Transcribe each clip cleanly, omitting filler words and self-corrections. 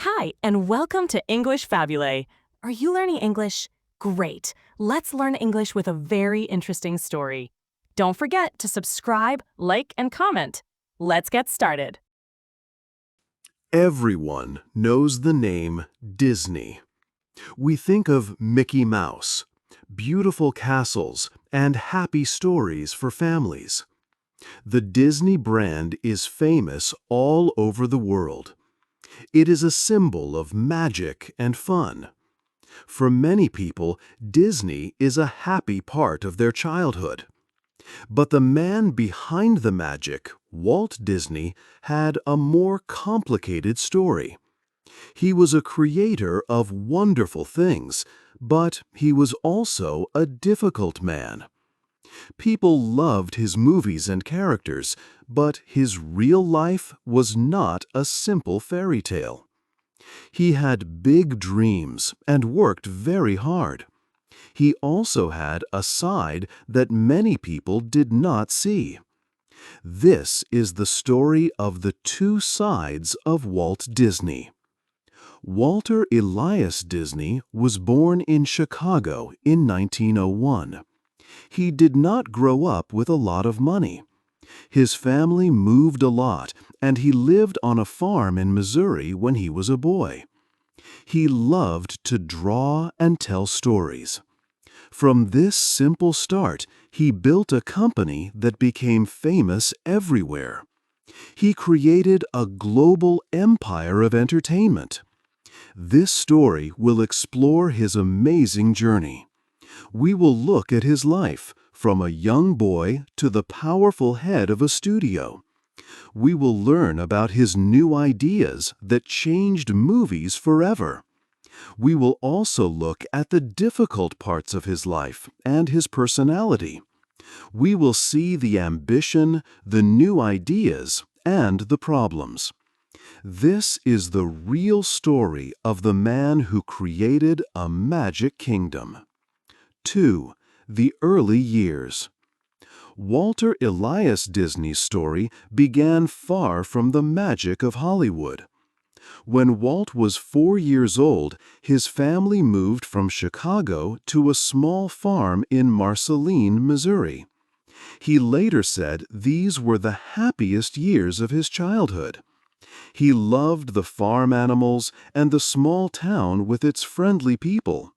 Hi, and welcome to English-Fabule. Are you learning English? Great. Let's learn English with a very interesting story. Don't forget to subscribe, like, and comment. Let's get started. Everyone knows the name Disney. We think of Mickey Mouse, beautiful castles, and happy stories for families. The Disney brand is famous all over the world. It is a symbol of magic and fun. For many people, Disney is a happy part of their childhood. But the man behind the magic, Walt Disney, had a more complicated story. He was a creator of wonderful things, but he was also a difficult man. People loved his movies and characters, but his real life was not a simple fairy tale. He had big dreams and worked very hard. He also had a side that many people did not see. This is the story of the two sides of Walt Disney. Walter Elias Disney was born in Chicago in 1901. He did not grow up with a lot of money. His family moved a lot, and he lived on a farm in Missouri when he was a boy. He loved to draw and tell stories. From this simple start, he built a company that became famous everywhere. He created a global empire of entertainment. This story will explore his amazing journey. We will look at his life, from a young boy to the powerful head of a studio. We will learn about his new ideas that changed movies forever. We will also look at the difficult parts of his life and his personality. We will see the ambition, the new ideas, and the problems. This is the real story of the man who created a magic kingdom. 2. The early years. Walter Elias Disney's story began far from the magic of Hollywood. When Walt was 4 years old, his family moved from Chicago to a small farm in Marceline, Missouri. He later said these were the happiest years of his childhood. He loved the farm animals and the small town with its friendly people.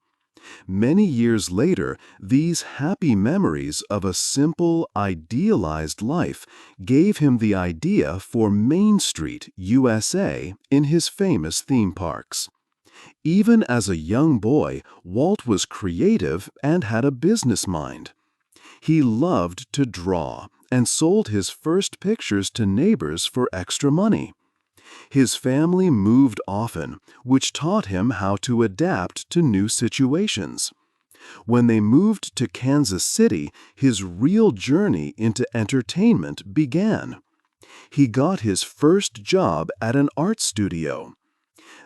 Many years later, these happy memories of a simple, idealized life gave him the idea for Main Street, USA, in his famous theme parks. Even as a young boy, Walt was creative and had a business mind. He loved to draw and sold his first pictures to neighbors for extra money. His family moved often, which taught him how to adapt to new situations. When they moved to Kansas City, his real journey into entertainment began. He got his first job at an art studio.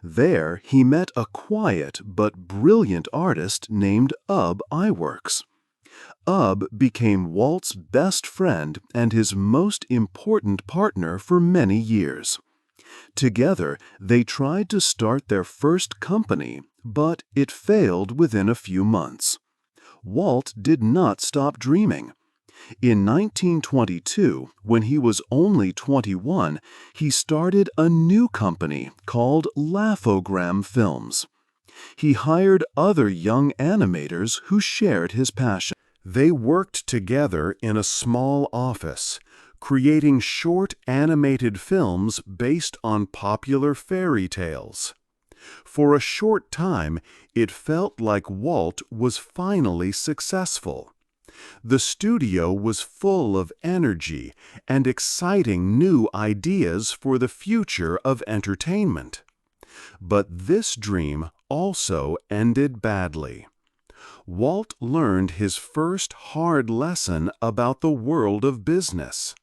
There, he met a quiet but brilliant artist named Ub Iwerks. Ub became Walt's best friend and his most important partner for many years. Together, they tried to start their first company, but it failed within a few months. Walt did not stop dreaming. In 1922, when he was only 21, he started a new company called Laugh-O-Gram Films. He hired other young animators who shared his passion. They worked together in a small office, creating short animated films based on popular fairy tales. For a short time, it felt like Walt was finally successful. The studio was full of energy and exciting new ideas for the future of entertainment. But this dream also ended badly. Walt learned his first hard lesson about the world of business.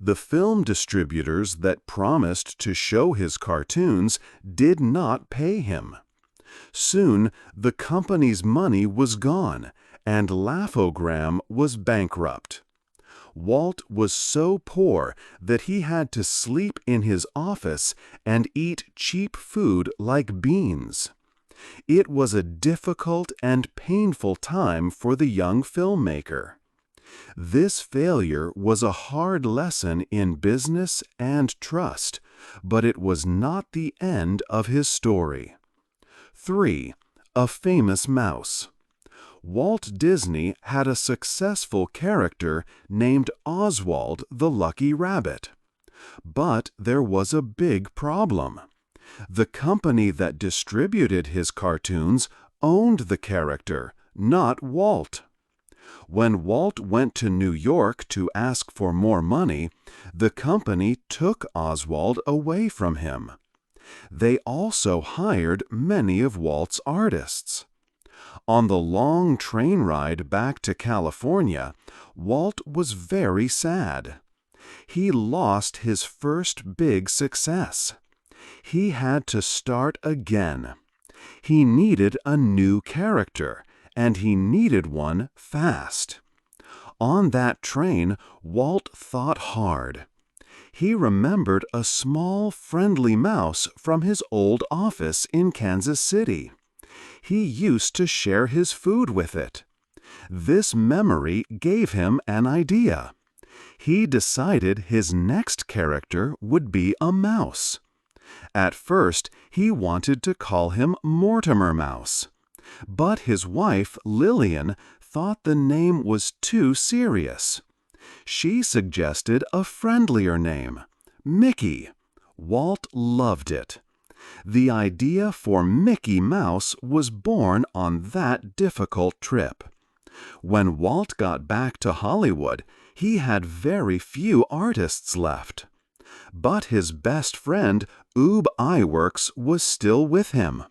The film distributors that promised to show his cartoons did not pay him. Soon, the company's money was gone, and Laugh-O-Gram was bankrupt. Walt was so poor that he had to sleep in his office and eat cheap food like beans. It was a difficult and painful time for the young filmmaker. This failure was a hard lesson in business and trust, but it was not the end of his story. 3. A famous mouse. Walt Disney had a successful character named Oswald the Lucky Rabbit. But there was a big problem. The company that distributed his cartoons owned the character, not Walt. When Walt went to New York to ask for more money, the company took Oswald away from him. They also hired many of Walt's artists. On the long train ride back to California, Walt was very sad. He lost his first big success. He had to start again. He needed a new character, and he needed one fast. On that train, Walt thought hard. He remembered a small, friendly mouse from his old office in Kansas City. He used to share his food with it. This memory gave him an idea. He decided his next character would be a mouse. At first, he wanted to call him Mortimer Mouse. But his wife, Lillian, thought the name was too serious. She suggested a friendlier name, Mickey. Walt loved it. The idea for Mickey Mouse was born on that difficult trip. When Walt got back to Hollywood, he had very few artists left. But his best friend, Ub Iwerks, was still with him.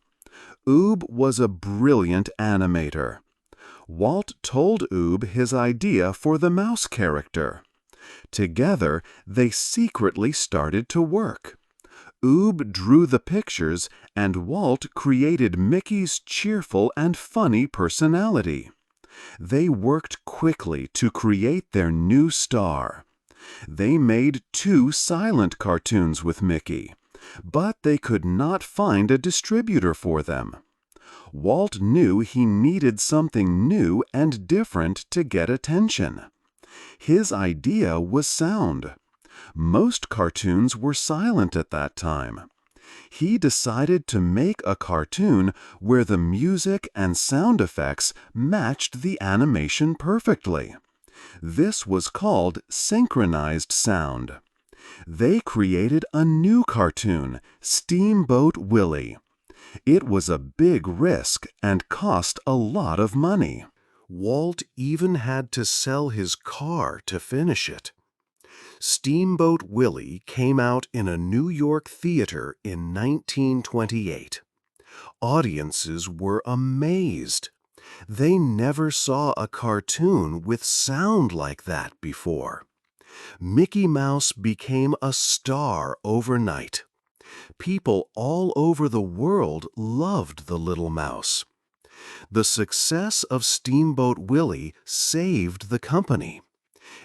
Ub was a brilliant animator. Walt told Ub his idea for the mouse character. Together, they secretly started to work. Ub drew the pictures, and Walt created Mickey's cheerful and funny personality. They worked quickly to create their new star. They made 2 silent cartoons with Mickey, but they could not find a distributor for them. Walt knew he needed something new and different to get attention. His idea was sound. Most cartoons were silent at that time. He decided to make a cartoon where the music and sound effects matched the animation perfectly. This was called synchronized sound. They created a new cartoon, Steamboat Willie. It was a big risk and cost a lot of money. Walt even had to sell his car to finish it. Steamboat Willie came out in a New York theater in 1928. Audiences were amazed. They never saw a cartoon with sound like that before. Mickey Mouse became a star overnight. People all over the world loved the little mouse. The success of Steamboat Willie saved the company.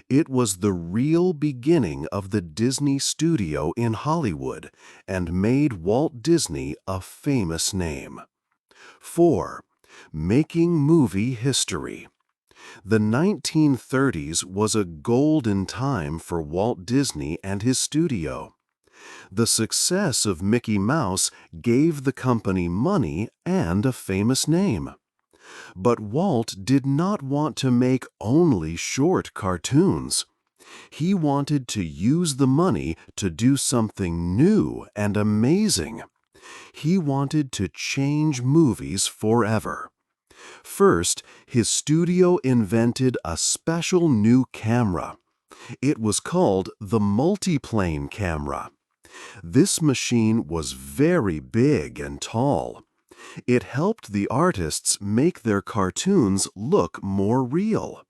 It was the real beginning of the Disney studio in Hollywood and made Walt Disney a famous name. 4. Making movie history. The 1930s was a golden time for Walt Disney and his studio. The success of Mickey Mouse gave the company money and a famous name. But Walt did not want to make only short cartoons. He wanted to use the money to do something new and amazing. He wanted to change movies forever. First, his studio invented a special new camera. It was called the multiplane camera. This machine was very big and tall. It helped the artists make their cartoons look more real.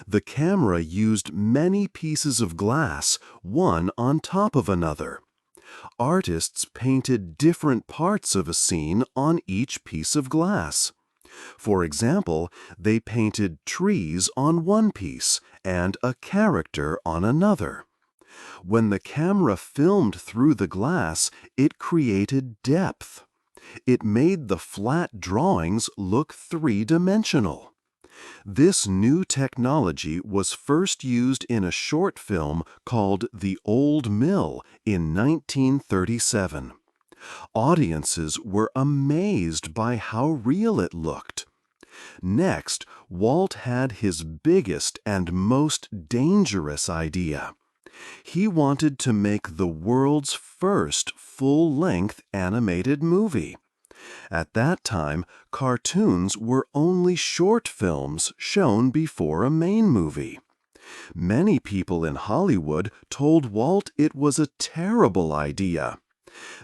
The camera used many pieces of glass, one on top of another. Artists painted different parts of a scene on each piece of glass. For example, they painted trees on one piece and a character on another. When the camera filmed through the glass, it created depth. It made the flat drawings look three-dimensional. This new technology was first used in a short film called The Old Mill in 1937. Audiences were amazed by how real it looked. Next, Walt had his biggest and most dangerous idea. He wanted to make the world's first full-length animated movie. At that time, cartoons were only short films shown before a main movie. Many people in Hollywood told Walt it was a terrible idea.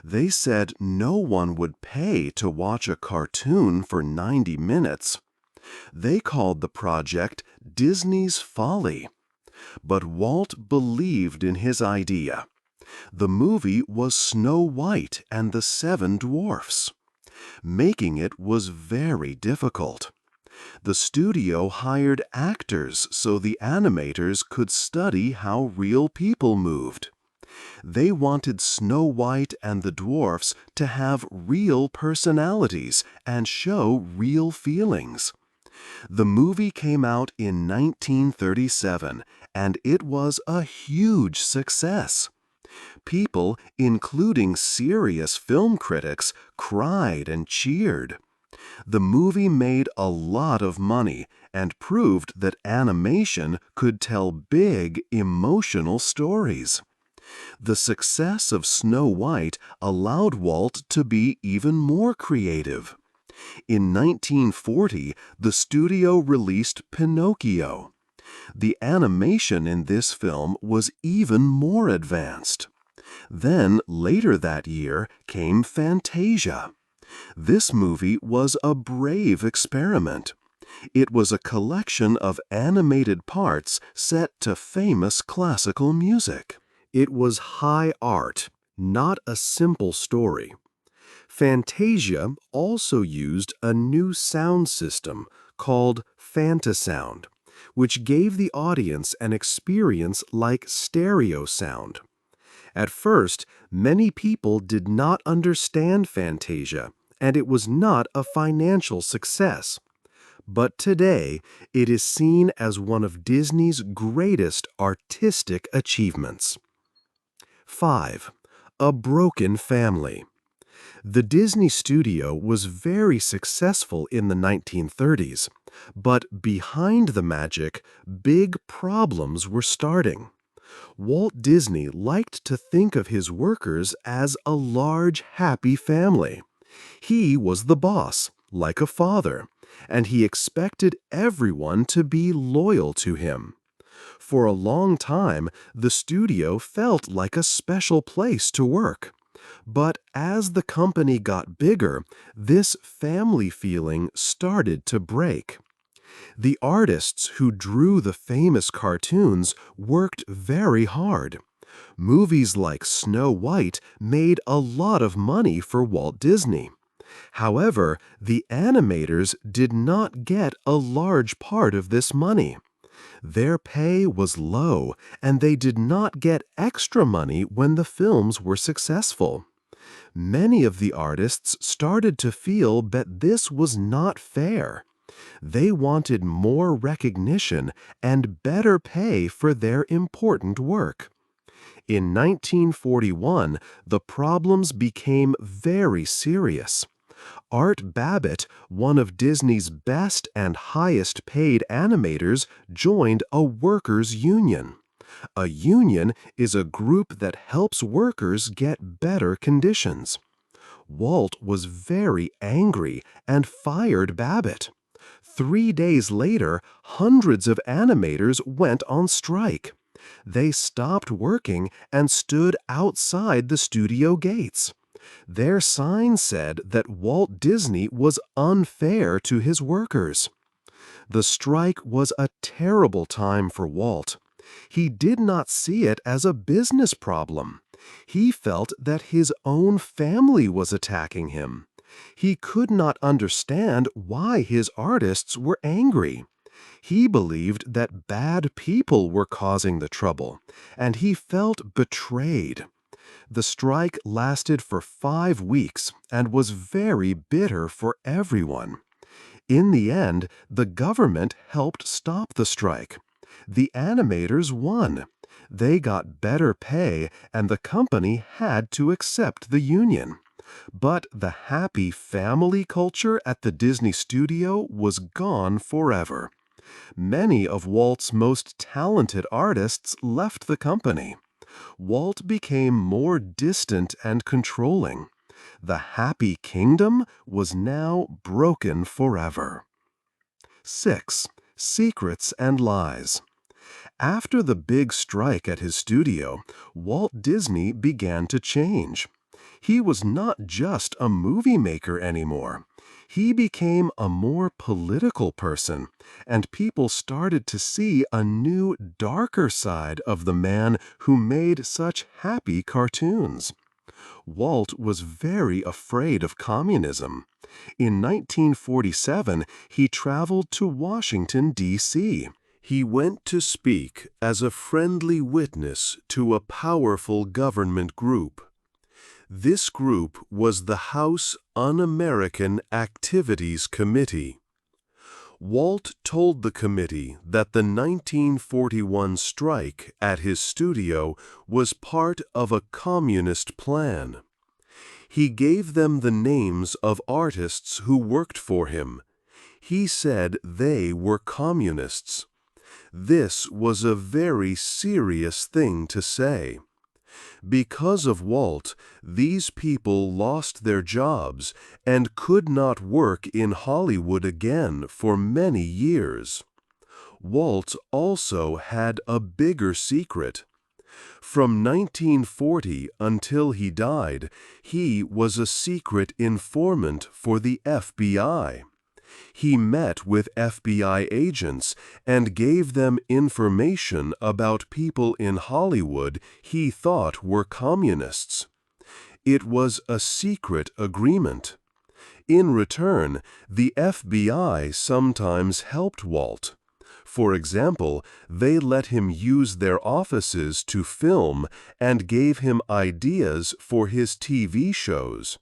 They said no one would pay to watch a cartoon for 90 minutes. They called the project Disney's Folly. But Walt believed in his idea. The movie was Snow White and the Seven Dwarfs. Making it was very difficult. The studio hired actors so the animators could study how real people moved. They wanted Snow White and the dwarfs to have real personalities and show real feelings. The movie came out in 1937, and it was a huge success. People, including serious film critics, cried and cheered. The movie made a lot of money and proved that animation could tell big, emotional stories. The success of Snow White allowed Walt to be even more creative. In 1940, the studio released Pinocchio. The animation in this film was even more advanced. Then, later that year, came Fantasia. This movie was a brave experiment. It was a collection of animated parts set to famous classical music. It was high art, not a simple story. Fantasia also used a new sound system called Fantasound, which gave the audience an experience like stereo sound. At first, many people did not understand Fantasia, and it was not a financial success. But today, it is seen as one of Disney's greatest artistic achievements. 5. A Broken Family. The Disney studio was very successful in the 1930s, but behind the magic, big problems were starting. Walt Disney liked to think of his workers as a large, happy family. He was the boss, like a father, and he expected everyone to be loyal to him. For a long time, the studio felt like a special place to work. But as the company got bigger, this family feeling started to break. The artists who drew the famous cartoons worked very hard. Movies like Snow White made a lot of money for Walt Disney. However, the animators did not get a large part of this money. Their pay was low, and they did not get extra money when the films were successful. Many of the artists started to feel that this was not fair. They wanted more recognition and better pay for their important work. In 1941, the problems became very serious. Art Babbitt, one of Disney's best and highest-paid animators, joined a workers' union. A union is a group that helps workers get better conditions. Walt was very angry and fired Babbitt. 3 days later, hundreds of animators went on strike. They stopped working and stood outside the studio gates. Their sign said that Walt Disney was unfair to his workers. The strike was a terrible time for Walt. He did not see it as a business problem. He felt that his own family was attacking him. He could not understand why his artists were angry. He believed that bad people were causing the trouble, and he felt betrayed. The strike lasted for 5 weeks and was very bitter for everyone. In the end, the government helped stop the strike. The animators won. They got better pay, and the company had to accept the union. But the happy family culture at the Disney studio was gone forever. Many of Walt's most talented artists left the company. Walt became more distant and controlling. The happy kingdom was now broken forever. 6. Secrets and Lies. After the big strike at his studio, Walt Disney began to change. He was not just a movie maker anymore. He became a more political person, and people started to see a new, darker side of the man who made such happy cartoons. Walt was very afraid of communism. In 1947, he traveled to Washington, D.C. He went to speak as a friendly witness to a powerful government group. This group was the House Un-American Activities Committee. Walt told the committee that the 1941 strike at his studio was part of a communist plan. He gave them the names of artists who worked for him. He said they were communists. This was a very serious thing to say. Because of Walt, these people lost their jobs and could not work in Hollywood again for many years. Walt also had a bigger secret. From 1940 until he died, he was a secret informant for the FBI. He met with FBI agents and gave them information about people in Hollywood he thought were communists. It was a secret agreement. In return, the FBI sometimes helped Walt. For example, they let him use their offices to film and gave him ideas for his TV shows.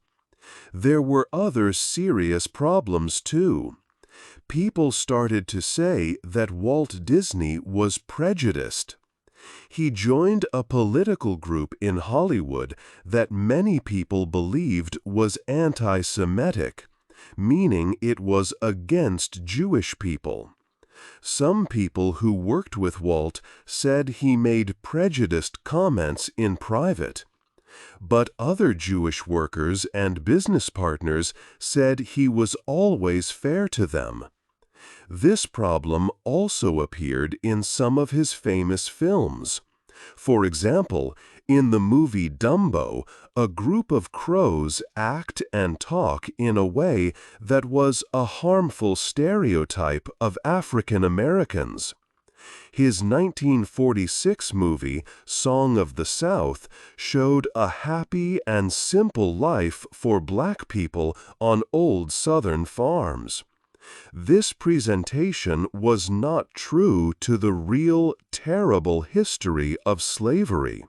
There were other serious problems, too. People started to say that Walt Disney was prejudiced. He joined a political group in Hollywood that many people believed was anti-Semitic, meaning it was against Jewish people. Some people who worked with Walt said he made prejudiced comments in private. But other Jewish workers and business partners said he was always fair to them. This problem also appeared in some of his famous films. For example, in the movie Dumbo, a group of crows act and talk in a way that was a harmful stereotype of African Americans. His 1946 movie, Song of the South, showed a happy and simple life for black people on old Southern farms. This presentation was not true to the real, terrible history of slavery.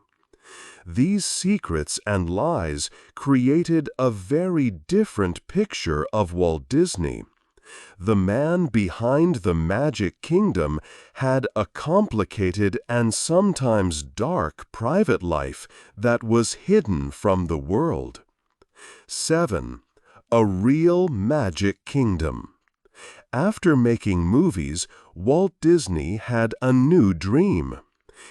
These secrets and lies created a very different picture of Walt Disney. The man behind the Magic Kingdom had a complicated and sometimes dark private life that was hidden from the world. 7. A Real Magic Kingdom. After making movies, Walt Disney had a new dream.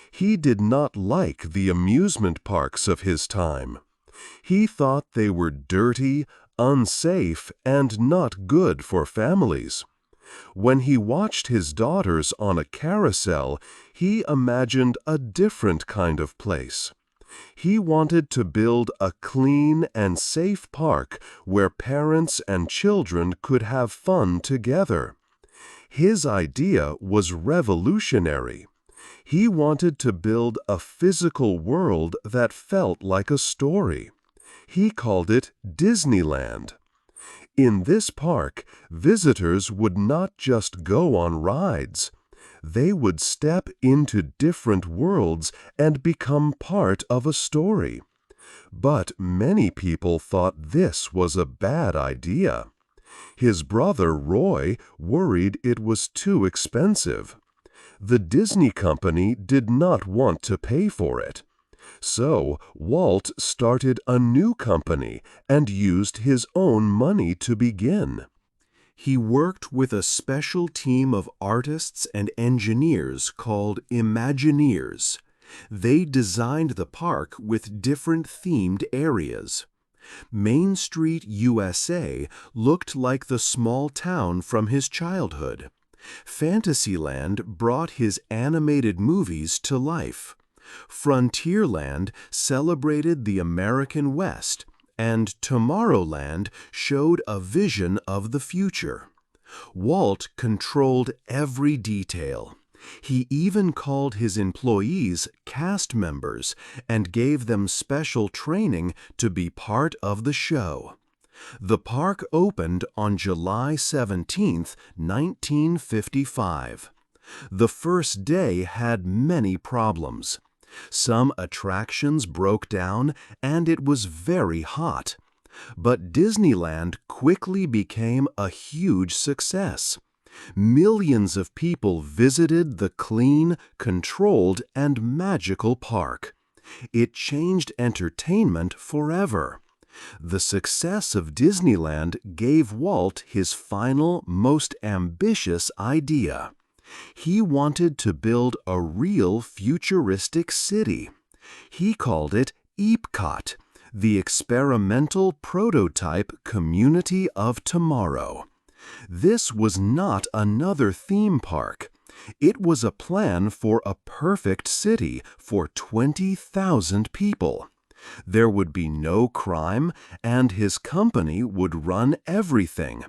He did not like the amusement parks of his time. He thought they were dirty, unsafe, and not good for families. When he watched his daughters on a carousel, he imagined a different kind of place. He wanted to build a clean and safe park where parents and children could have fun together. His idea was revolutionary. He wanted to build a physical world that felt like a story. He called it Disneyland. In this park, visitors would not just go on rides. They would step into different worlds and become part of a story. But many people thought this was a bad idea. His brother Roy worried it was too expensive. The Disney Company did not want to pay for it. So Walt started a new company and used his own money to begin. He worked with a special team of artists and engineers called Imagineers. They designed the park with different themed areas. Main Street, USA looked like the small town from his childhood. Fantasyland brought his animated movies to life. Frontierland celebrated the American West, and Tomorrowland showed a vision of the future. Walt controlled every detail. He even called his employees cast members and gave them special training to be part of the show. The park opened on July 17, 1955. The first day had many problems. Some attractions broke down and it was very hot. But Disneyland quickly became a huge success. Millions of people visited the clean, controlled, and magical park. It changed entertainment forever. The success of Disneyland gave Walt his final, most ambitious idea. He wanted to build a real futuristic city. He called it Epcot, the experimental prototype community of tomorrow. This was not another theme park. It was a plan for a perfect city for 20,000 people. There would be no crime, and his company would run everything.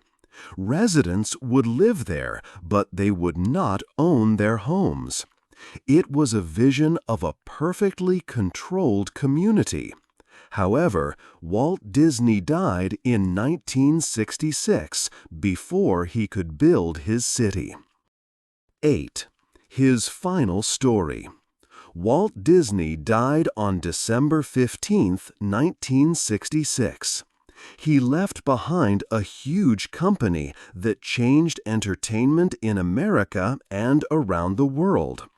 Residents would live there, but they would not own their homes. It was a vision of a perfectly controlled community. However, Walt Disney died in 1966 before he could build his city. 8. His final story. Walt Disney died on December 15, 1966. He left behind a huge company that changed entertainment in America and around the world.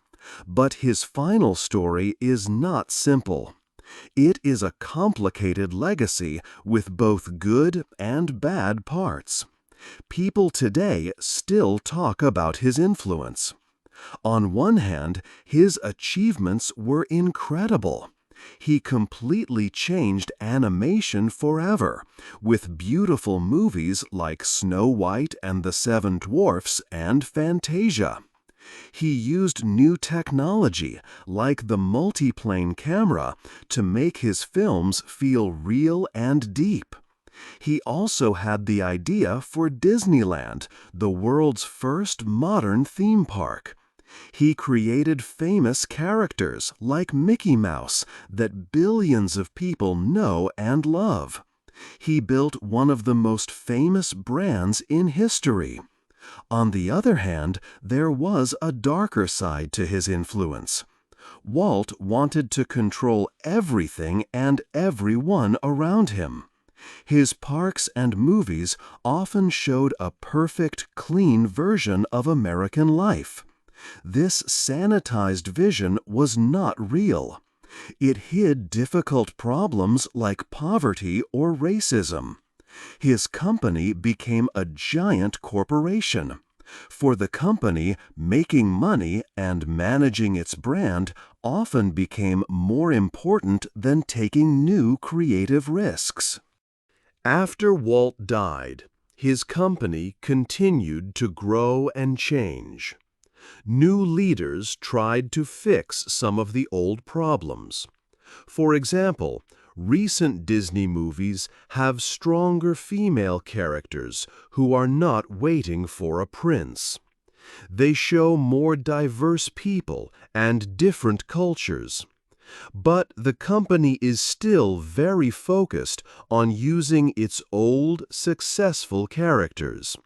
But his final story is not simple. It is a complicated legacy with both good and bad parts. People today still talk about his influence. On one hand, his achievements were incredible. He completely changed animation forever, with beautiful movies like Snow White and the Seven Dwarfs and Fantasia. He used new technology, like the multiplane camera, to make his films feel real and deep. He also had the idea for Disneyland, the world's first modern theme park. He created famous characters like Mickey Mouse that billions of people know and love. He built one of the most famous brands in history. On the other hand, there was a darker side to his influence. Walt wanted to control everything and everyone around him. His parks and movies often showed a perfect, clean version of American life. This sanitized vision was not real. It hid difficult problems like poverty or racism. His company became a giant corporation. For the company, making money and managing its brand often became more important than taking new creative risks. After Walt died, his company continued to grow and change. New leaders tried to fix some of the old problems. For example, recent Disney movies have stronger female characters who are not waiting for a prince. They show more diverse people and different cultures. But the company is still very focused on using its old, successful characters.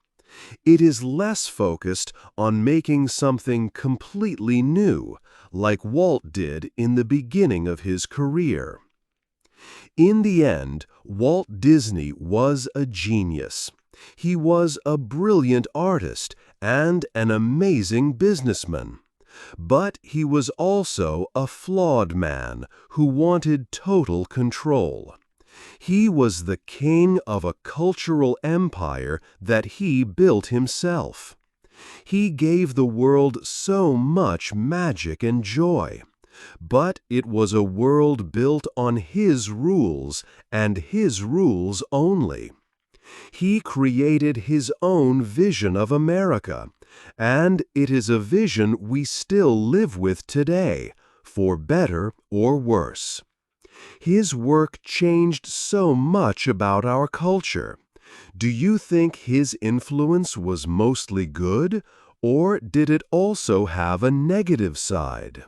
It is less focused on making something completely new, like Walt did in the beginning of his career. In the end, Walt Disney was a genius. He was a brilliant artist and an amazing businessman. But he was also a flawed man who wanted total control. He was the king of a cultural empire that he built himself. He gave the world so much magic and joy. But it was a world built on his rules and his rules only. He created his own vision of America, and it is a vision we still live with today, for better or worse. His work changed so much about our culture. Do you think his influence was mostly good, or did it also have a negative side?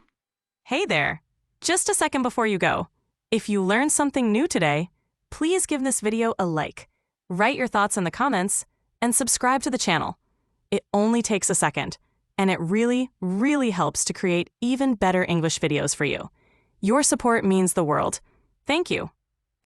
Hey there! Just a second before you go. If you learned something new today, please give this video a like, write your thoughts in the comments, and subscribe to the channel. It only takes a second, and it really, really helps to create even better English videos for you. Your support means the world. Thank you.